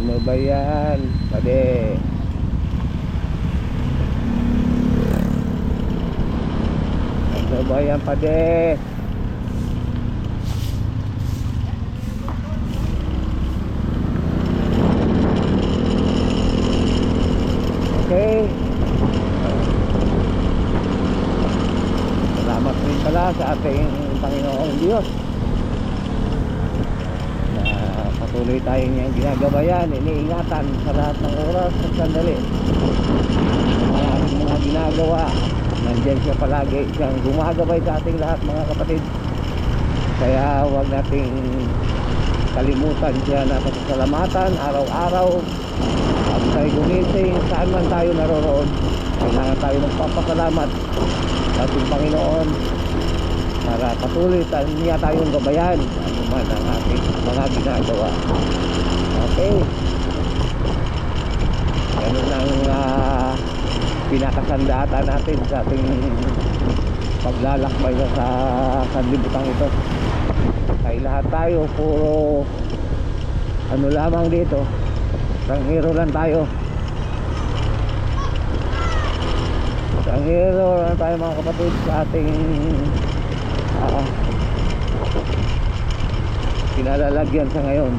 Ano ba yan? Pade. Ano ba yan, pade? Okay. Salamat rin pala sa ating Panginoong Diyos na patuloy tayong niyang ginagabayan, iniingatan sa lahat ng oras at sandali. Mga ating mga ginagawa, nandiyan siya palagi, siyang gumagabay sa ating lahat, mga kapatid. Kaya huwag nating kalimutan siya na pasasalamatan araw-araw. Bago tayo gumising, saan man tayo naroroon, kailangan tayo magpapasalamat sa ating Panginoon para patuloy niya tayong gabayan ano man ang ating mga ginagawa. Okay, ganun ang pinakasandata natin sa ating paglalakbay sa sanlibutan ito. Kaya lahat tayo puro ano lamang dito, tanghero lang tayo. Tanghero lang tayo, mga kapatid, sa ating kinalalagyan sa ngayon.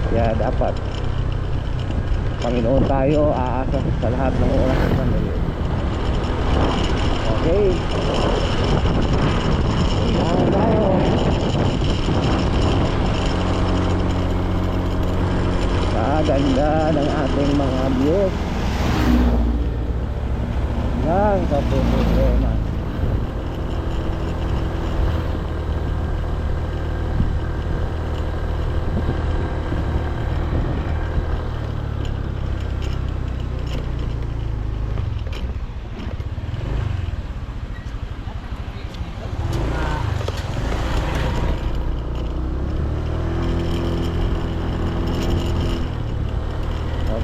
Kaya dapat Panginoon tayo aasa sa lahat ng oras at sandali. Okay, yan tayo. Kaganda ng ating mga views. Yan sa problema.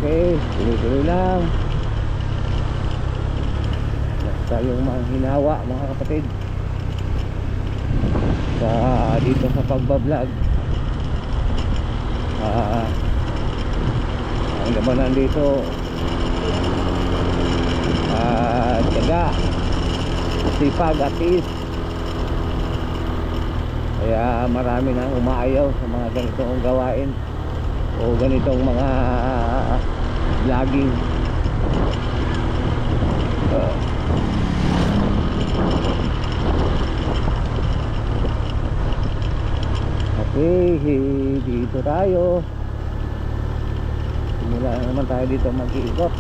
Okay, tuloy-tuloy lang. Basta yung manghinawa, mga kapatid, sa dito sa pagbablog. Ang labanan dito, tiyaga, sipag at tiis. Kaya marami nang umaayaw sa mga ganitong gawain o ganitong mga vlogging. Okay, dito tayo. Simula naman tayo dito mag-iikot.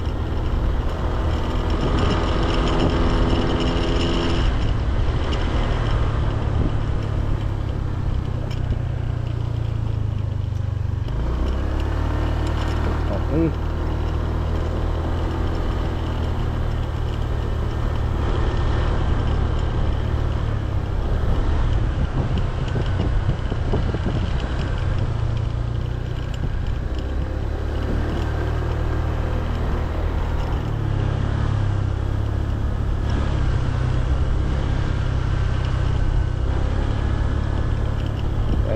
Okay.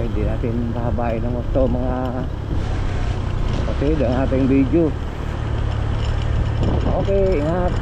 Hindi natin pahabain ng gusto, mga kapatid, ang ating video. Okay, ingat.